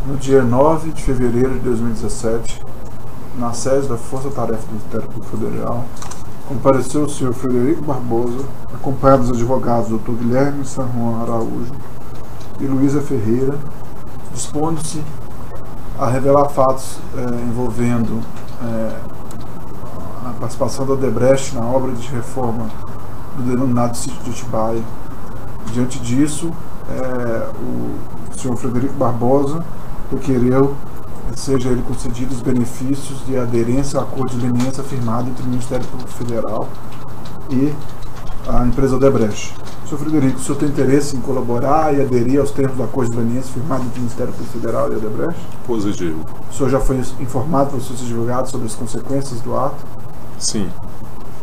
No dia 9 de fevereiro de 2017, na sede da Força Tarefa do Ministério Público Federal, compareceu o senhor Frederico Barbosa, acompanhado dos advogados Dr. Guilherme San Juan Araújo e Luísa Ferreira, dispondo-se a revelar fatos envolvendo a participação da Odebrecht na obra de reforma do denominado sítio de Atibaia. Diante disso, o senhor Frederico Barbosa requereu seja ele concedido os benefícios de aderência ao acordo de leniência firmado entre o Ministério Público Federal e a empresa Odebrecht. Senhor Frederico, o senhor tem interesse em colaborar e aderir aos termos do acordo de leniência firmado entre o Ministério Público Federal e a Odebrecht? Positivo. O senhor já foi informado pelos seus advogados sobre as consequências do ato? Sim.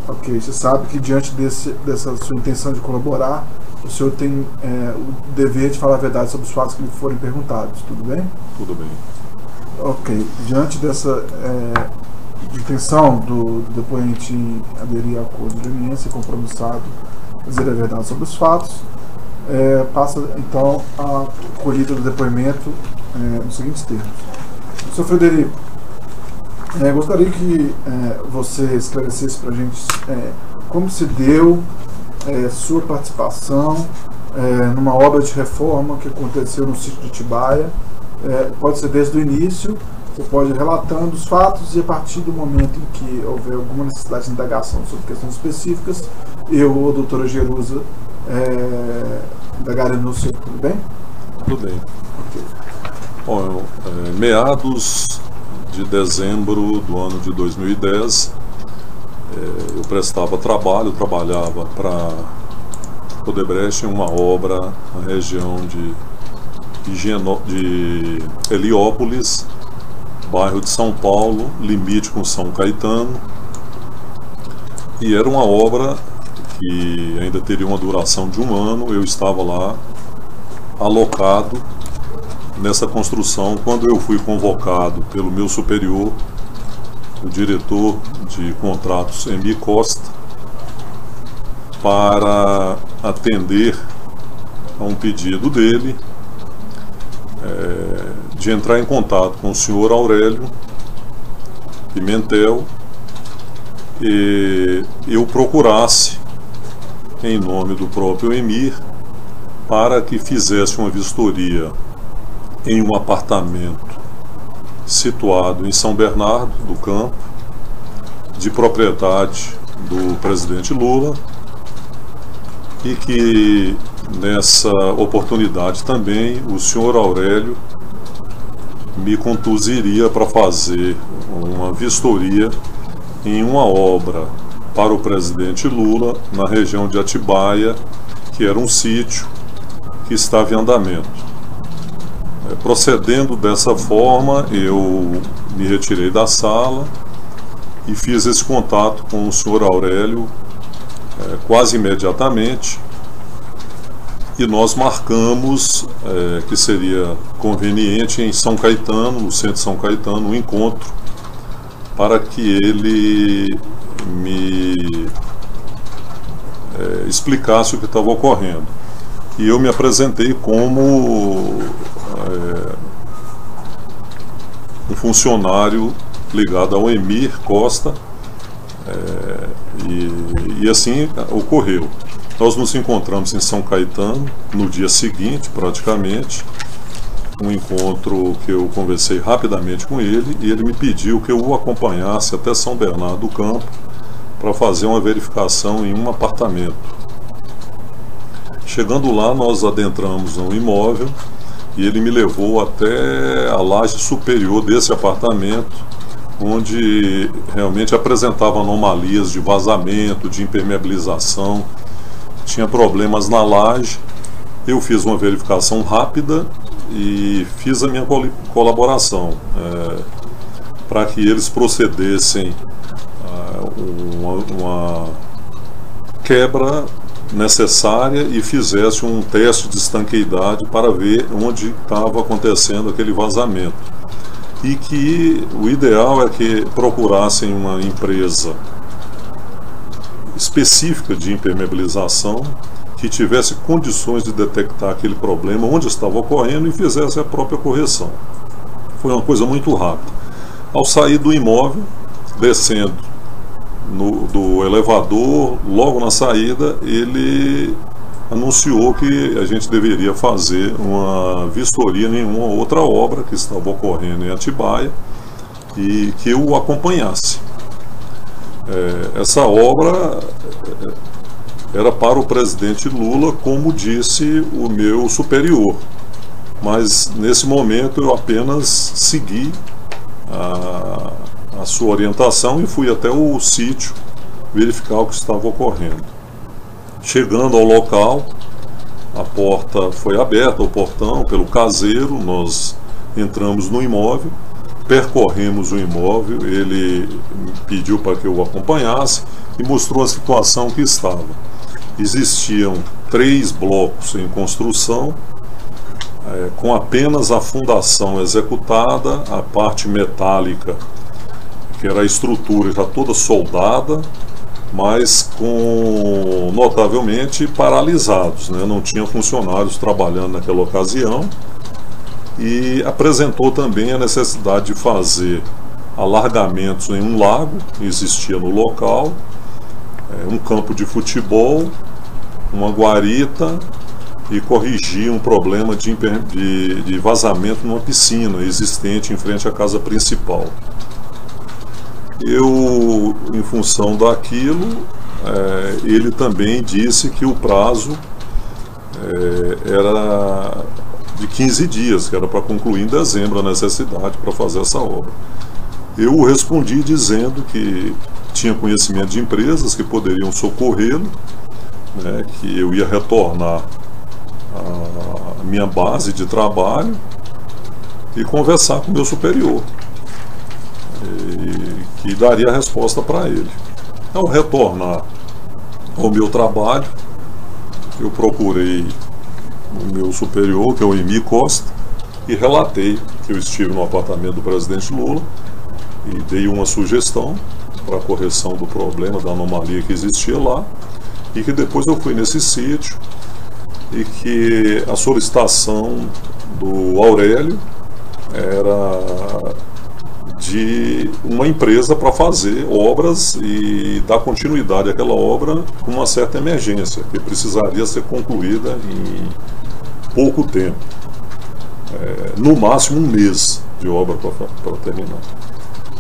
Ok, você sabe que diante dessa sua intenção de colaborar, o senhor tem o dever de falar a verdade sobre os fatos que lhe forem perguntados, tudo bem? Tudo bem. Ok, diante dessa intenção do depoente em aderir ao acordo de leniência, compromissado a dizer a verdade sobre os fatos, passa então a colhida do depoimento nos seguintes termos. Senhor Frederico, gostaria que você esclarecesse para a gente como se deu sua participação numa obra de reforma que aconteceu no sítio de Atibaia. Pode ser desde o início, você pode ir relatando os fatos e a partir do momento em que houver alguma necessidade de indagação sobre questões específicas, eu ou a doutora Jerusa indagaremos o senhor, tudo bem? Tudo bem. Okay. Bom, meados de dezembro do ano de 2010, eu prestava trabalho, trabalhava para Odebrecht em uma obra na região de Heliópolis, bairro de São Paulo, limite com São Caetano, e era uma obra que ainda teria uma duração de 1 ano. Eu estava lá alocado nessa construção quando eu fui convocado pelo meu superior, o diretor de contratos M. Costa, para atender a um pedido dele de entrar em contato com o senhor Aurélio Pimentel e eu procurasse, em nome do próprio Emir, para que fizesse uma vistoria em um apartamento situado em São Bernardo do Campo, de propriedade do presidente Lula, e que nessa oportunidade também o senhor Aurélio me conduziria para fazer uma vistoria em uma obra para o presidente Lula na região de Atibaia, que era um sítio que estava em andamento. Procedendo dessa forma, eu me retirei da sala e fiz esse contato com o senhor Aurélio quase imediatamente, e nós marcamos que seria conveniente em São Caetano, no centro de São Caetano, um encontro para que ele me explicasse o que estava ocorrendo. E eu me apresentei como um funcionário ligado ao Emir Costa, e assim ocorreu. Nós nos encontramos em São Caetano no dia seguinte, praticamente, um encontro que eu conversei rapidamente com ele, e ele me pediu que eu o acompanhasse até São Bernardo do Campo para fazer uma verificação em um apartamento. Chegando lá, nós adentramos um imóvel e ele me levou até a laje superior desse apartamento, onde realmente apresentava anomalias de vazamento, de impermeabilização, tinha problemas na laje. Eu fiz uma verificação rápida e fiz a minha colaboração para que eles procedessem uma quebra necessária e fizesse um teste de estanqueidade para ver onde estava acontecendo aquele vazamento, e que o ideal é que procurassem uma empresa específica de impermeabilização que tivesse condições de detectar aquele problema onde estava ocorrendo e fizesse a própria correção. Foi uma coisa muito rápida. Ao sair do imóvel, descendo do elevador, logo na saída, ele anunciou que a gente deveria fazer uma vistoria em uma outra obra que estava ocorrendo em Atibaia e que eu o acompanhasse. Essa obra era para o presidente Lula, como disse o meu superior, mas nesse momento eu apenas segui a sua orientação e fui até o sítio verificar o que estava ocorrendo. Chegando ao local, a porta foi aberta, o portão, pelo caseiro, nós entramos no imóvel, percorremos o imóvel, ele me pediu para que eu o acompanhasse e mostrou a situação que estava. Existiam 3 blocos em construção, com apenas a fundação executada, a parte metálica, que era a estrutura já toda soldada, mas notavelmente paralisados, né? Não tinha funcionários trabalhando naquela ocasião, e apresentou também a necessidade de fazer alargamentos em um lago que existia no local, um campo de futebol, uma guarita, e corrigir um problema de vazamento numa piscina existente em frente à casa principal. Eu, em função daquilo, ele também disse que o prazo era de 15 dias, que era para concluir em dezembro a necessidade para fazer essa obra. Eu respondi dizendo que tinha conhecimento de empresas que poderiam socorrê-lo, né, que eu ia retornar a minha base de trabalho e conversar com o meu superior, e que daria a resposta para ele. Ao retornar ao meu trabalho, eu procurei o meu superior, que é o Emi Costa, e relatei que eu estive no apartamento do presidente Lula e dei uma sugestão para a correção do problema, da anomalia que existia lá, e que depois eu fui nesse sítio e que a solicitação do Aurélio era de uma empresa para fazer obras e dar continuidade àquela obra com uma certa emergência, que precisaria ser concluída em pouco tempo, no máximo 1 mês de obra para terminar.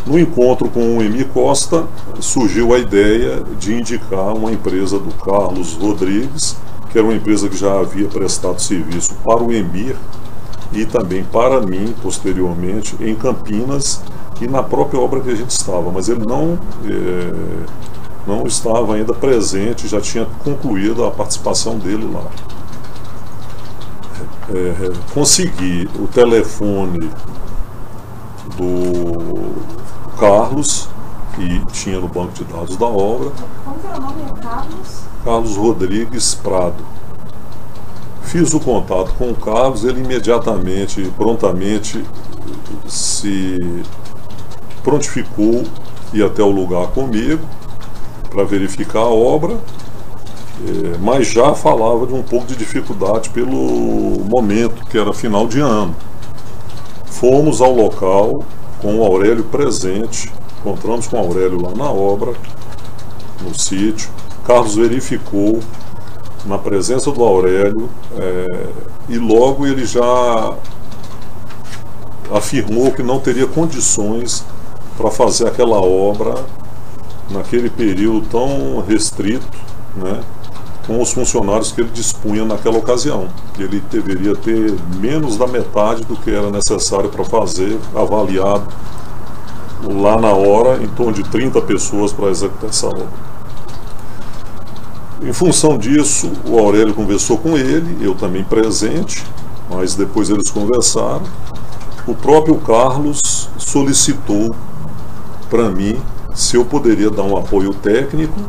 No encontro com o Emi Costa, surgiu a ideia de indicar uma empresa do Carlos Rodrigues, que era uma empresa que já havia prestado serviço para o Emir e também para mim, posteriormente, em Campinas e na própria obra que a gente estava, mas ele não estava ainda presente, já tinha concluído a participação dele lá. Consegui o telefone do Carlos, que tinha no banco de dados da obra. Como que é o nome? Carlos? Carlos Rodrigues Prado. Fiz o contato com o Carlos, ele imediatamente, prontamente se prontificou ir até o lugar comigo para verificar a obra, mas já falava de um pouco de dificuldade pelo momento, que era final de ano. Fomos ao local com o Aurélio presente, encontramos com o Aurélio lá na obra, no sítio. Carlos verificou na presença do Aurélio e logo ele já afirmou que não teria condições para fazer aquela obra naquele período tão restrito, né, com os funcionários que ele dispunha naquela ocasião. Ele deveria ter menos da metade do que era necessário para fazer, avaliado lá na hora, em torno de 30 pessoas para executar essa obra. Em função disso, o Aurélio conversou com ele, eu também presente, mas depois eles conversaram. O próprio Carlos solicitou para mim se eu poderia dar um apoio técnico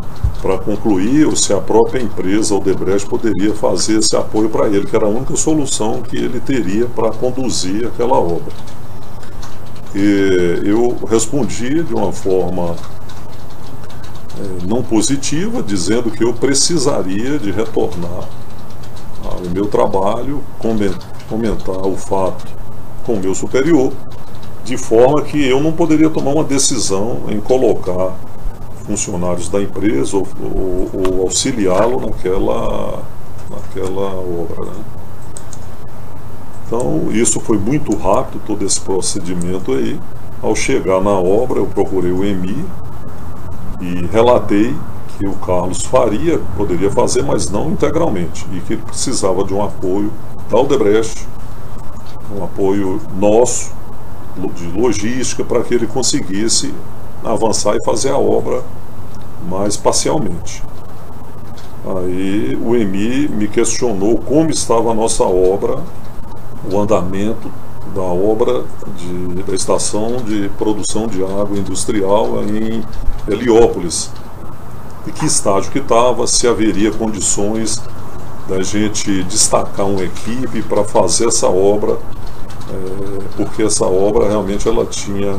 para concluir, ou se a própria empresa Odebrecht poderia fazer esse apoio para ele, que era a única solução que ele teria para conduzir aquela obra. E eu respondi de uma forma não positiva, dizendo que eu precisaria de retornar ao meu trabalho, comentar o fato com o meu superior de forma que eu não poderia tomar uma decisão em colocar funcionários da empresa ou auxiliá-lo naquela obra, né? Então, isso foi muito rápido, todo esse procedimento aí. Ao chegar na obra, eu procurei o EMIR e relatei que o Carlos poderia fazer, mas não integralmente, e que ele precisava de um apoio da Odebrecht, um apoio nosso, de logística, para que ele conseguisse avançar e fazer a obra mais parcialmente. Aí o EMIR me questionou como estava a nossa obra, o andamento da obra da estação de produção de água industrial em Heliópolis, e que estágio que estava, se haveria condições da gente destacar uma equipe para fazer essa obra, porque essa obra realmente ela tinha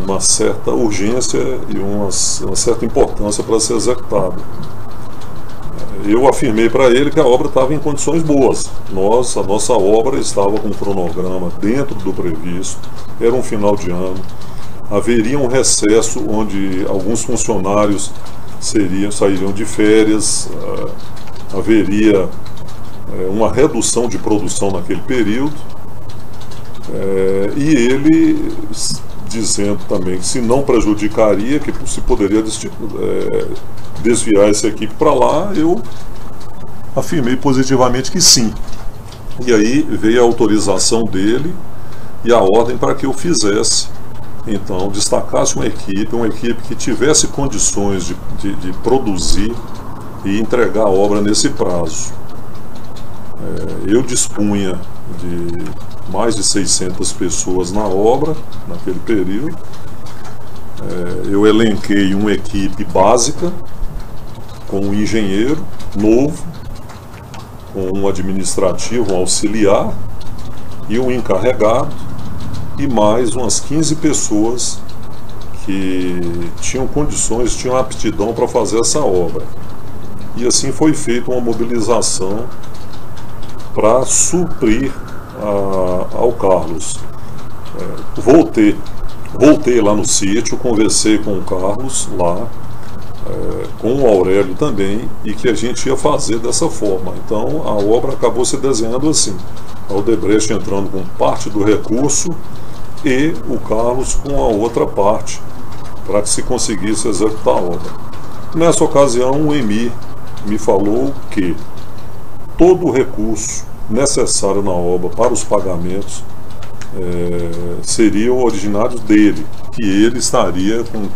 uma certa urgência e uma certa importância para ser executada. Eu afirmei para ele que a obra estava em condições boas. A nossa obra estava com um cronograma dentro do previsto, era um final de ano, haveria um recesso onde alguns funcionários sairiam de férias, haveria uma redução de produção naquele período, e ele dizendo também que se não prejudicaria, que se poderia desviar essa equipe para lá, eu afirmei positivamente que sim. E aí veio a autorização dele e a ordem para que eu fizesse, então, destacasse uma equipe que tivesse condições de produzir e entregar a obra nesse prazo. Eu dispunha de mais de 600 pessoas na obra, naquele período. Eu elenquei uma equipe básica, com um engenheiro novo, com um administrativo, um auxiliar e um encarregado, e mais umas 15 pessoas que tinham condições, tinham aptidão para fazer essa obra. E assim foi feita uma mobilização para suprir ao Carlos. Voltei lá no sítio, conversei com o Carlos lá, com o Aurélio também, e que a gente ia fazer dessa forma. Então a obra acabou se desenhando assim, a Odebrecht entrando com parte do recurso e o Carlos com a outra parte, para que se conseguisse executar a obra. Nessa ocasião o EMIR me falou que todo o recurso necessário na obra para os pagamentos seriam originários dele, que ele estaria com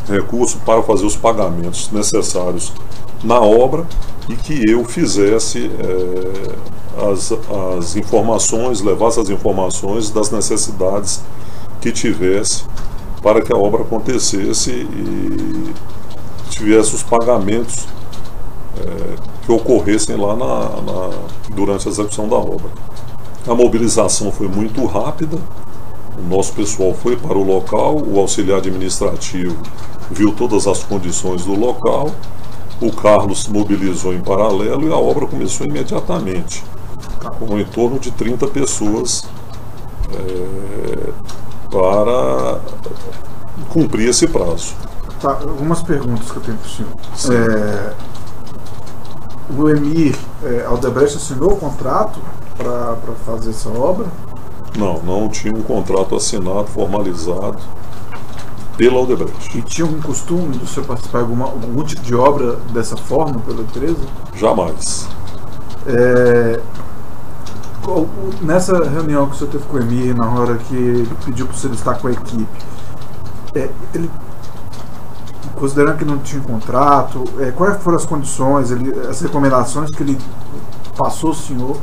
recurso para fazer os pagamentos necessários na obra e que eu fizesse as informações, levasse as informações das necessidades que tivesse para que a obra acontecesse e tivesse os pagamentos que ocorressem lá durante a execução da obra. A mobilização foi muito rápida, o nosso pessoal foi para o local, o auxiliar administrativo viu todas as condições do local, o Carlos mobilizou em paralelo e a obra começou imediatamente, com em torno de 30 pessoas para cumprir esse prazo. Tá, algumas perguntas que eu tenho para o senhor. O EMIR, a Odebrecht assinou o contrato para fazer essa obra? Não tinha um contrato assinado, formalizado pela Odebrecht. E tinha algum costume do senhor participar de algum tipo de obra dessa forma pela empresa? Jamais. Nessa reunião que o senhor teve com o EMIR, na hora que ele pediu para o senhor estar com a equipe, ele, considerando que não tinha contrato, quais foram as condições, as recomendações que ele passou ao senhor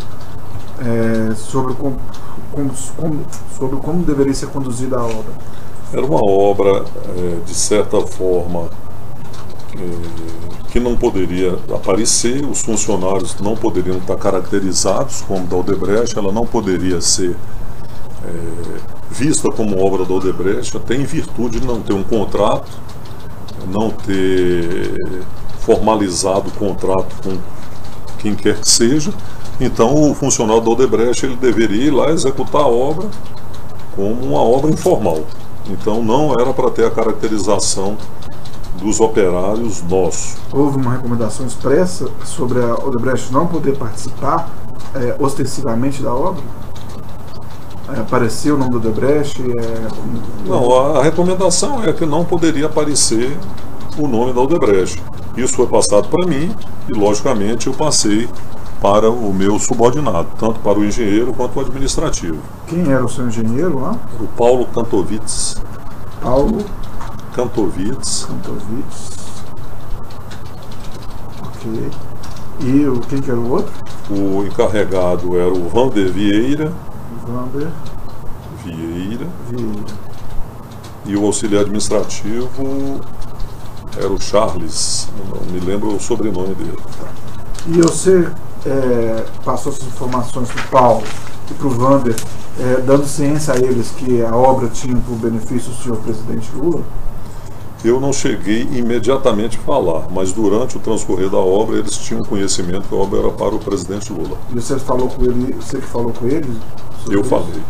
sobre como deveria ser conduzida a obra? Era uma obra, de certa forma, que não poderia aparecer, os funcionários não poderiam estar caracterizados como da Odebrecht, ela não poderia ser vista como obra da Odebrecht, até em virtude de não ter um contrato, não ter formalizado o contrato com quem quer que seja. Então o funcionário da Odebrecht ele deveria ir lá executar a obra como uma obra informal. Então não era para ter a caracterização dos operários nossos. Houve uma recomendação expressa sobre a Odebrecht não poder participar ostensivamente da obra? Apareceu o nome do Odebrecht? Não, a recomendação é que não poderia aparecer o nome da Odebrecht. Isso foi passado para mim e, logicamente, eu passei para o meu subordinado, tanto para o engenheiro quanto o administrativo. Quem era o seu engenheiro lá? O Paulo Kantovitz. Paulo Kantovitz. Ok. E quem que era o outro? O encarregado era o Vander Vieira. Vander Vieira. E o auxiliar administrativo era o Charles. Não me lembro o sobrenome dele. E você passou essas informações para o Paulo e para o Vander, dando ciência a eles que a obra tinha por benefício o senhor presidente Lula? Eu não cheguei imediatamente a falar, mas durante o transcorrer da obra eles tinham conhecimento que a obra era para o presidente Lula. E você falou com ele, você que falou com eles? Eu falei.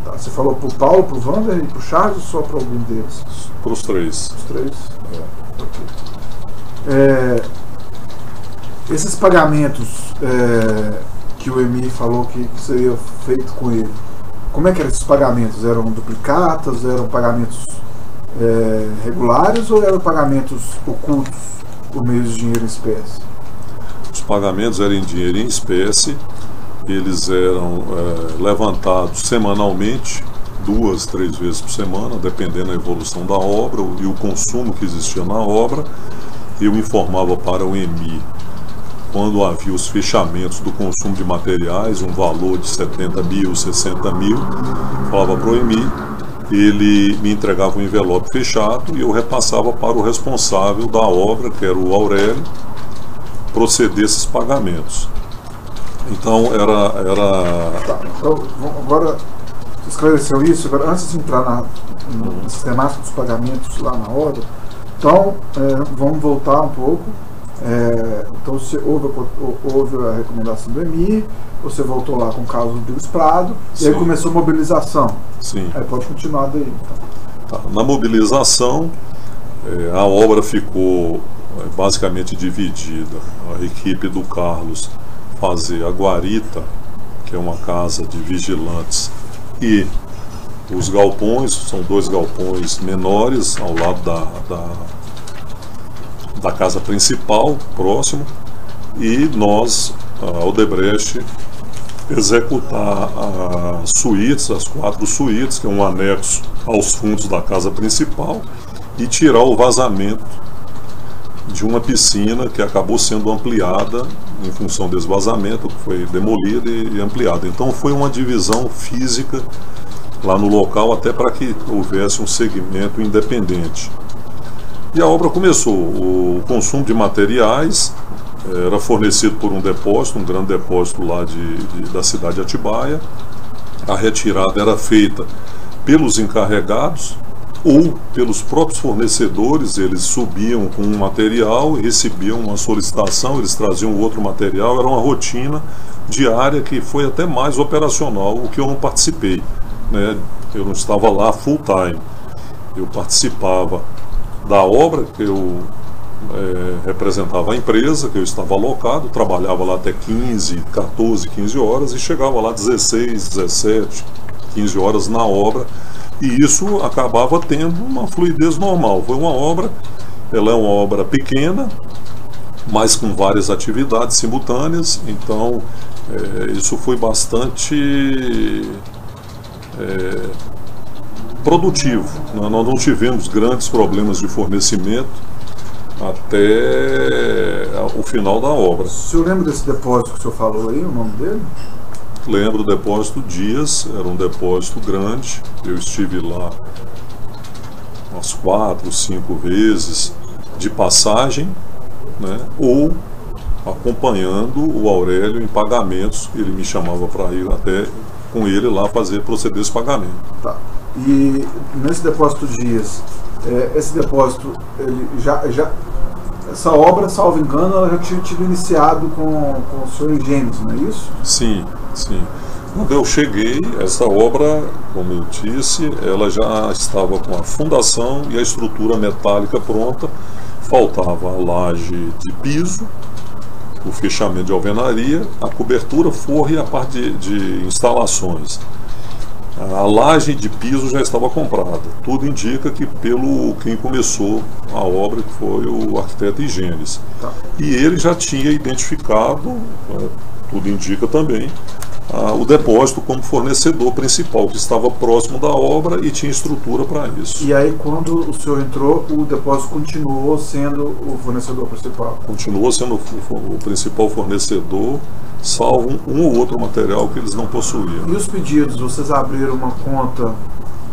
Tá, você falou para o Paulo, para o Vander e para o Charles ou só para algum deles? Para os três. Os três? Ok. Esses pagamentos que o EMI falou que seria feito com ele, como é que eram esses pagamentos? Eram duplicatas? Eram pagamentos regulares ou eram pagamentos ocultos por meio de dinheiro em espécie? Os pagamentos eram em dinheiro em espécie, eles eram levantados semanalmente, 2, 3 vezes por semana, dependendo da evolução da obra e o consumo que existia na obra. Eu informava para o EMI quando havia os fechamentos do consumo de materiais, um valor de 70 mil, 60 mil, falava para o EMI, ele me entregava um envelope fechado e eu repassava para o responsável da obra, que era o Aurélio, proceder esses pagamentos. Então Tá, então, agora esclareceu isso. Agora, antes de entrar na sistemática dos pagamentos lá na obra, então vamos voltar um pouco. Então você houve a recomendação do EMI, você voltou lá com o caso do Deus Prado, Sim. E aí começou a mobilização. Sim. Aí pode continuar daí. Tá. Na mobilização, a obra ficou basicamente dividida. A equipe do Carlos fazia a guarita, que é uma casa de vigilantes, e os galpões, são 2 galpões menores ao lado da casa principal, próximo, e nós, a Odebrecht, executar as suítes, as 4 suítes, que é um anexo aos fundos da casa principal, e tirar o vazamento de uma piscina que acabou sendo ampliada em função desse vazamento, que foi demolida e ampliada. Então foi uma divisão física lá no local, até para que houvesse um segmento independente. E a obra começou. O consumo de materiais era fornecido por um depósito, um grande depósito lá da cidade de Atibaia. A retirada era feita pelos encarregados ou pelos próprios fornecedores. Eles subiam com um material e recebiam uma solicitação, eles traziam outro material. Era uma rotina diária que foi até mais operacional, o que eu não participei, né? Eu não estava lá full time. Eu participava da obra, que eu representava a empresa, que eu estava alocado, trabalhava lá até 14, 15 horas e chegava lá 16, 17, 15 horas na obra, e isso acabava tendo uma fluidez normal. Foi uma obra, ela é uma obra pequena, mas com várias atividades simultâneas, então isso foi bastante produtivo. Nós não tivemos grandes problemas de fornecimento até o final da obra. O senhor lembra desse depósito que o senhor falou aí, o nome dele? Lembro do depósito Dias, era um depósito grande, eu estive lá umas 4, 5 vezes de passagem, né, ou acompanhando o Aurélio em pagamentos. Ele me chamava para ir até com ele lá proceder esse pagamento. Tá. E nesse depósito Dias, esse depósito, ele essa obra, salvo engano, ela já tinha tido iniciado com o senhor Gêmeos, não é isso? Sim, sim. Quando eu cheguei, essa obra, como eu disse, ela já estava com a fundação e a estrutura metálica pronta. Faltava a laje de piso, o fechamento de alvenaria, a cobertura, forro e a parte de instalações. A laje de piso já estava comprada. Tudo indica que pelo quem começou a obra, que foi o arquiteto Higenes. Tá. E ele já tinha identificado, tudo indica também, o depósito como fornecedor principal, que estava próximo da obra e tinha estrutura para isso. E aí, quando o senhor entrou, o depósito continuou sendo o fornecedor principal? Continuou sendo o principal fornecedor, salvo um ou outro material que eles não possuíam. E os pedidos, vocês abriram uma conta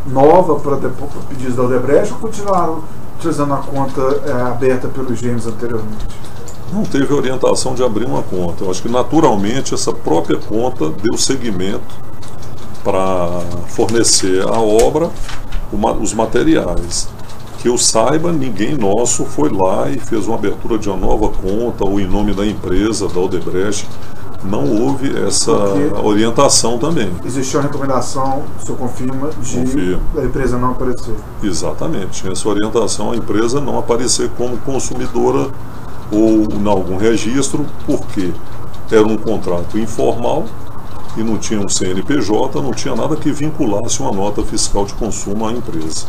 nova para pedidos da Odebrecht ou continuaram utilizando a conta aberta pelos Higenes anteriormente? Não teve orientação de abrir uma conta. Eu acho que naturalmente essa própria conta deu seguimento para fornecer à obra os materiais. Que eu saiba, ninguém nosso foi lá e fez uma abertura de uma nova conta ou em nome da empresa, da Odebrecht. Não houve essa orientação também. Existiu a recomendação, o senhor confirma, de a empresa não aparecer? Exatamente. Tinha essa orientação, a empresa não aparecer como consumidora ou em algum registro, porque era um contrato informal e não tinha um CNPJ, não tinha nada que vinculasse uma nota fiscal de consumo à empresa.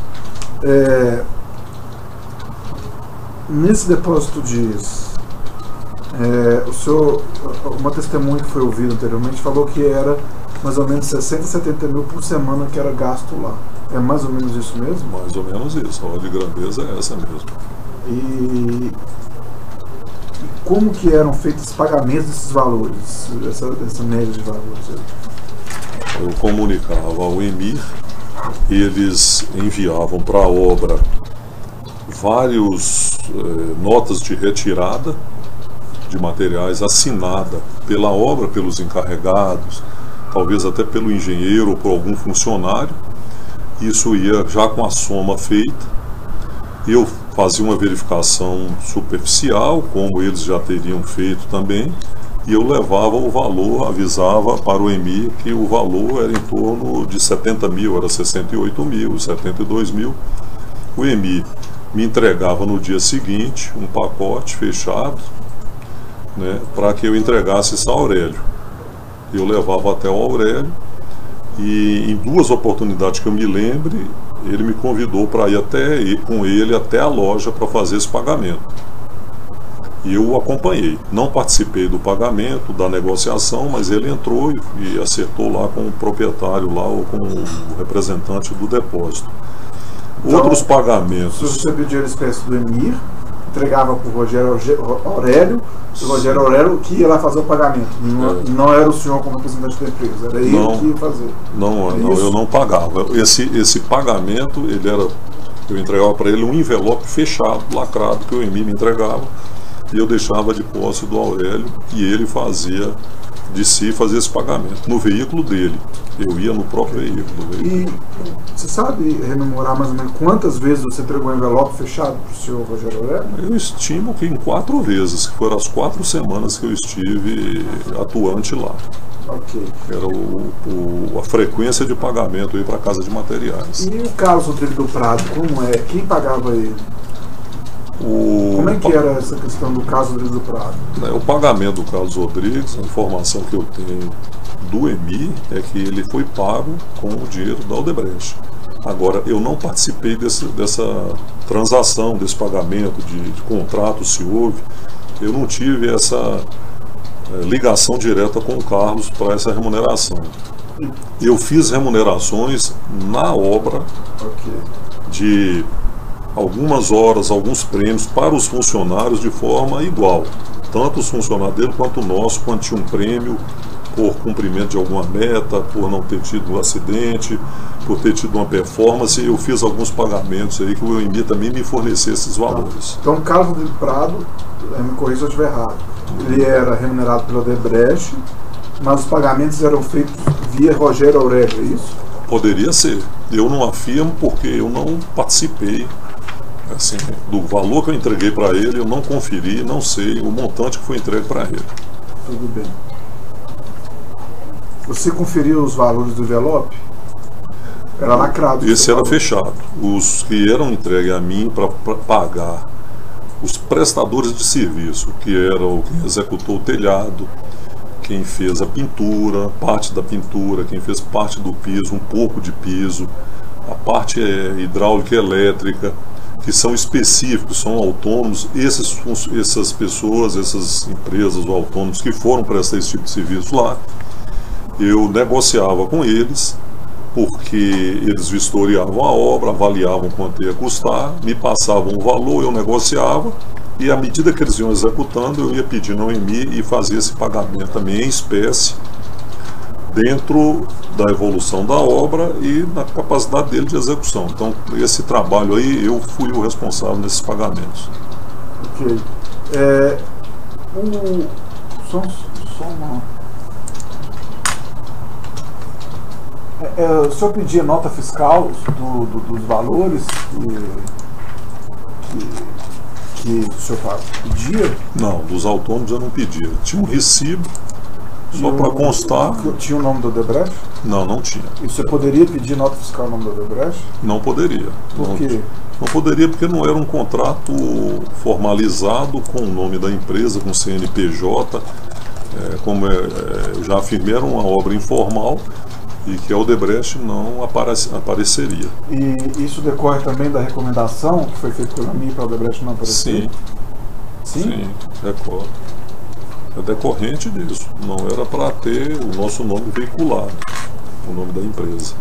Nesse depósito o senhor, uma testemunha que foi ouvida anteriormente falou que era mais ou menos 60, 70 mil por semana que era gasto lá. É mais ou menos isso mesmo? Mais ou menos isso, a ordem de grandeza é essa mesmo. E como que eram feitos os pagamentos desses valores, essa média de valores? Eu comunicava ao EMIR, eles enviavam para a obra vários notas de retirada de materiais assinada pela obra, pelos encarregados, talvez até pelo engenheiro ou por algum funcionário. Isso ia já com a soma feita. Eu fazia uma verificação superficial, como eles já teriam feito também, e eu levava o valor, avisava para o EMIR que o valor era em torno de 70 mil, era 68 mil, 72 mil. O EMIR me entregava no dia seguinte um pacote fechado, né, para que eu entregasse isso a Aurélio. Eu levava até o Aurélio e em duas oportunidades que eu me lembre, ele me convidou para ir com ele até a loja para fazer esse pagamento. E eu o acompanhei. Não participei do pagamento, da negociação, mas ele entrou e acertou lá com o proprietário lá, ou com o representante do depósito. Então, outros pagamentos. Se você pedir a espécie do EMIR, entregava para o Rogério Aurélio, o Rogério Aurélio que ia lá fazer o pagamento. Não era o senhor como representante da empresa, era ele que ia fazer. Não, eu não pagava. Esse pagamento, eu entregava para ele um envelope fechado, lacrado, que o EMIR me entregava, e eu deixava de posse do Aurélio, e ele fazia esse pagamento no veículo dele. Eu ia no próprio veículo. E você sabe rememorar mais ou menos quantas vezes você entregou um envelope fechado para o senhor Rogério Aurélio? Eu estimo que em 4 vezes, que foram as 4 semanas que eu estive atuante lá. Ok. Era a frequência de pagamento para a Casa de Materiais. E o Carlos Rodrigues do Prado, como é? Quem pagava ele? Como é que era essa questão do Carlos Rodrigues do Prado? O pagamento do Carlos Rodrigues, a informação que eu tenho do EMIR é que ele foi pago com o dinheiro da Odebrecht. Agora, eu não participei dessa transação, desse pagamento de contrato, se houve. Eu não tive essa ligação direta com o Carlos para essa remuneração. Eu fiz remunerações na obra de algumas horas, alguns prêmios para os funcionários de forma igual. Tanto os funcionários dele quanto o nosso, quando tinha um prêmio por cumprimento de alguma meta, por não ter tido um acidente, por ter tido uma performance. Eu fiz alguns pagamentos aí que o EMIR também me fornecia esses valores. Então, o Carlos do Prado, me corrija se eu estiver errado, ele era remunerado pela Odebrecht, mas os pagamentos eram feitos via Rogério Aurélio, é isso? Poderia ser. Eu não afirmo porque eu não participei. Assim, do valor que eu entreguei para ele, eu não conferi, não sei o montante que foi entregue para ele. Tudo bem. Você conferiu os valores do envelope? Era lacrado. Esse era fechado. Os que eram entregues a mim para pagar os prestadores de serviço, que eram quem executou o telhado, quem fez a pintura, parte da pintura, quem fez parte do piso, um pouco de piso, a parte hidráulica e elétrica, que são específicos, são autônomos, essas pessoas, essas empresas ou autônomos que foram prestar esse tipo de serviço lá, eu negociava com eles, porque eles vistoriavam a obra, avaliavam quanto ia custar, me passavam o valor, eu negociava, e à medida que eles iam executando, eu ia pedindo ao EMI e fazia esse pagamento também em espécie, dentro da evolução da obra e na capacidade dele de execução. Então, esse trabalho aí, eu fui o responsável nesses pagamentos. Ok. O senhor pedia nota fiscal dos valores que o senhor pedia? Não, dos autônomos eu não pedia. Tinha um recibo, só para constar. Tinha o nome do Odebrecht? Não, não tinha. E você poderia pedir nota fiscal no nome do Odebrecht? Não poderia. Por quê? Não poderia porque não era um contrato formalizado com o nome da empresa, com CNPJ. Como eu já afirmei, era uma obra informal e que a Odebrecht não apareceria. E isso decorre também da recomendação que foi feita pela mim para a Odebrecht não aparecer? Sim, recordo. É decorrente disso. Não era para ter o nosso nome veiculado, o nome da empresa.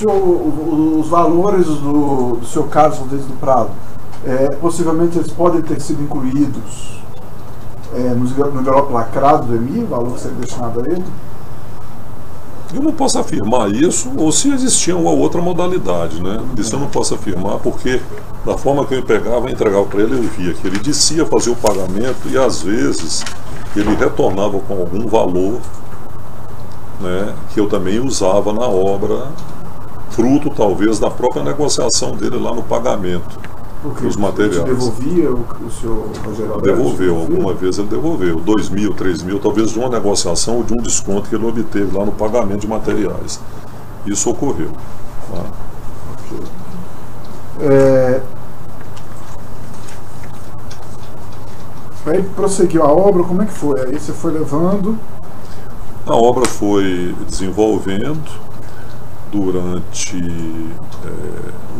Os valores do seu caso desde o Prado, possivelmente eles podem ter sido incluídos no envelope lacrado do EMI, o valor que seria destinado a ele? Eu não posso afirmar isso, ou se existia uma outra modalidade, né? Isso eu não posso afirmar, porque da forma que eu pegava e entregava para ele, eu via que ele descia fazer o pagamento e às vezes ele retornava com algum valor, né, que eu também usava na obra, fruto talvez da própria negociação dele lá no pagamento dos materiais. Ele devolvia o senhor Rogério Alberto? Devolveu, alguma vez ele devolveu, 2 mil, 3 mil, talvez de uma negociação ou de um desconto que ele obteve lá no pagamento de materiais. Isso ocorreu. Tá? Aí prosseguiu a obra, como é que foi? Aí você foi levando... A obra foi desenvolvendo durante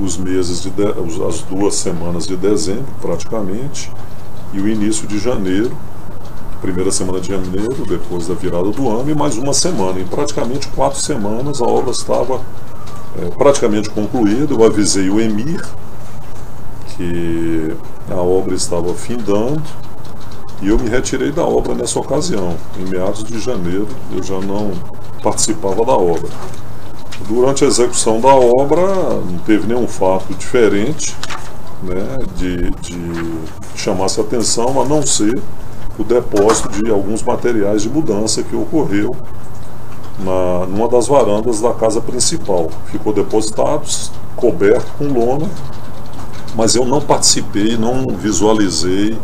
os meses as 2 semanas de dezembro, praticamente, e o início de janeiro, primeira semana de janeiro, depois da virada do ano, e mais uma semana. Em praticamente 4 semanas a obra estava praticamente concluída. Eu avisei o EMIR que a obra estava findando, e eu me retirei da obra nessa ocasião. Em meados de janeiro eu já não participava da obra. Durante a execução da obra não teve nenhum fato diferente, né, de chamasse a atenção, a não ser o depósito de alguns materiais de mudança que ocorreu numa das varandas da casa principal. Ficou depositado, coberto com lona, mas eu não participei, não visualizei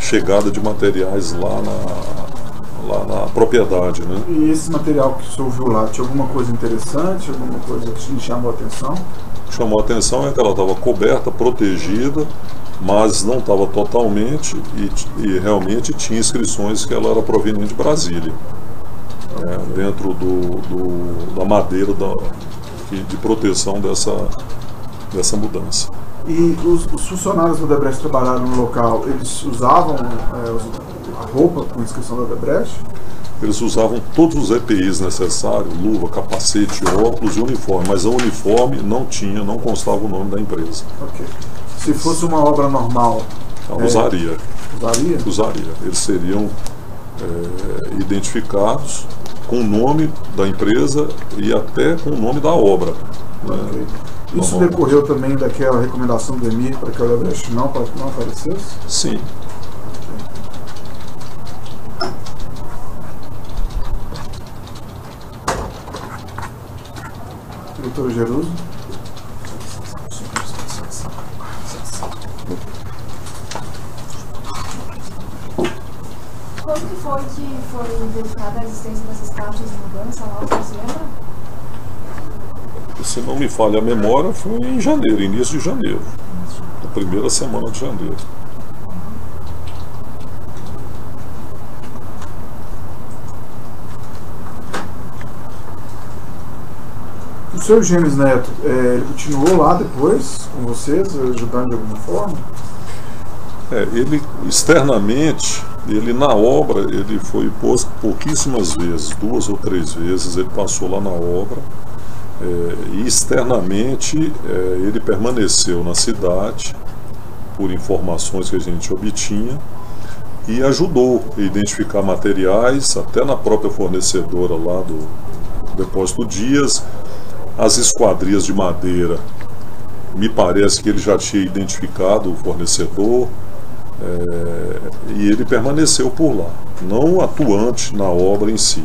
chegada de materiais lá na propriedade, né? E esse material que o senhor viu lá, tinha alguma coisa interessante, alguma coisa que te chamou a atenção? Chamou a atenção é que ela estava coberta, protegida, mas não estava totalmente, e realmente tinha inscrições que ela era proveniente de Brasília, dentro da madeira de proteção dessa mudança. E os funcionários da Odebrecht que trabalharam no local, eles usavam a roupa com inscrição da Odebrecht? Eles usavam todos os EPIs necessários, luva, capacete, óculos e uniforme, mas o uniforme não constava o nome da empresa. Ok. Se fosse uma obra normal... Usaria. Usaria? Usaria. Eles seriam identificados com o nome da empresa e até com o nome da obra. Okay. Né? Isso decorreu também daquela recomendação do EMIR para que a Odebrecht não aparecesse? Sim. Doutor Jeruso. Quando que foi verificada a existência dessas taxas de mudança lá, você se lembra? Se não me falha a memória, foi em janeiro, início de janeiro. Na primeira semana de janeiro. O seu Gênesis Neto, ele continuou lá depois com vocês, ajudando de alguma forma? Ele externamente, ele na obra, ele foi posto pouquíssimas vezes, 2 ou 3 vezes ele passou lá na obra, e externamente ele permaneceu na cidade por informações que a gente obtinha e ajudou a identificar materiais, até na própria fornecedora lá do Depósito Dias, as esquadrias de madeira. Me parece que ele já tinha identificado o fornecedor, e ele permaneceu por lá, não atuante na obra em si.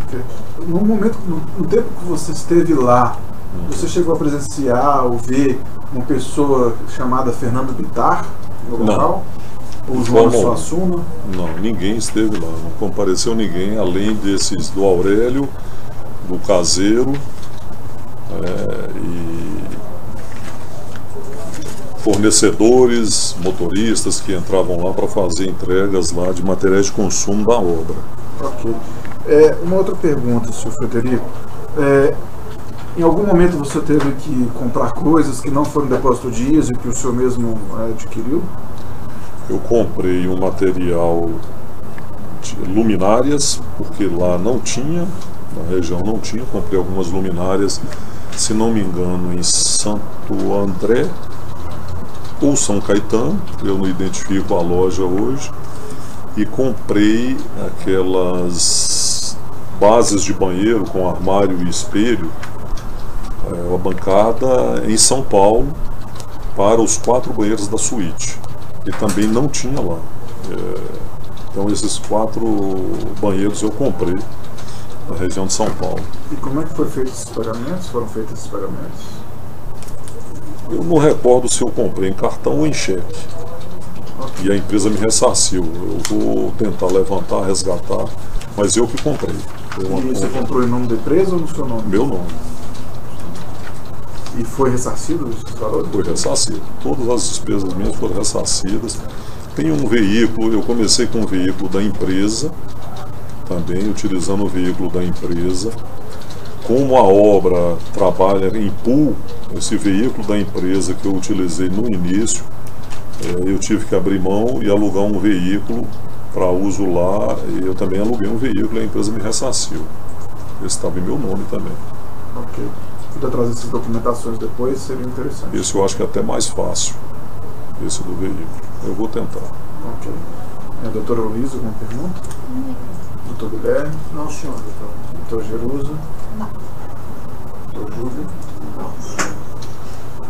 Okay. No momento, no tempo que você esteve lá, você chegou a presenciar ou ver uma pessoa chamada Fernando Bittar no local? Ou João Suassuna? Não, ninguém esteve lá, não compareceu ninguém, além desses do Aurélio, do Caseiro, e fornecedores, motoristas que entravam lá para fazer entregas lá de materiais de consumo da obra. Ok. Uma outra pergunta, senhor Frederico. Em algum momento você teve que comprar coisas que não foram Depósito Dias e que o senhor mesmo adquiriu? Eu comprei um material de luminárias, porque lá não tinha, na região não tinha. Comprei algumas luminárias, se não me engano, em Santo André ou São Caetano, eu não identifico a loja hoje, e comprei aquelas bases de banheiro com armário e espelho, uma bancada em São Paulo para os 4 banheiros da suíte, que também não tinha lá. Então esses 4 banheiros eu comprei na região de São Paulo. E como é que foi feito esses pagamentos? Foram feitos esses pagamentos? Eu não recordo se eu comprei em cartão ou em cheque. E a empresa me ressarciu. Eu vou tentar levantar, resgatar, mas eu que comprei. E você comprou em nome da empresa ou no seu nome? Meu nome. E foi ressarcido esses valores? Foi ressarcido. Todas as despesas minhas foram ressarcidas. Tem um veículo, eu comecei com um veículo da empresa, também utilizando o veículo da empresa. Como a obra trabalha em pool, esse veículo da empresa que eu utilizei no início, eu tive que abrir mão e alugar um veículo para uso lá, e eu também aluguei um veículo e a empresa me ressarciu. Esse estava em meu nome também. Ok. Se puder trazer essas documentações depois, seria interessante. Esse eu acho que é até mais fácil, esse do veículo. Eu vou tentar. Ok. Doutora Luísa, alguma pergunta? Não. Doutor Guilherme? Não, senhor, doutor. Doutor Jerusa? Não. Doutor Júlio? Não.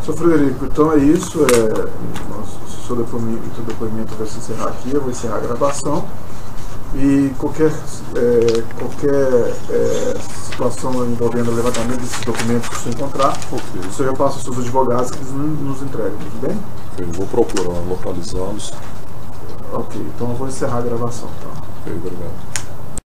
Senhor Frederico, então é isso. O seu depoimento vai se encerrar aqui, eu vou encerrar a gravação. E qualquer situação envolvendo o levantamento desses documentos que o senhor encontrar, o senhor já passa aos seus advogados que eles nos entregam, tudo bem? Eu vou procurar localizá-los. Ok, então eu vou encerrar a gravação. Tá? Ok, obrigado.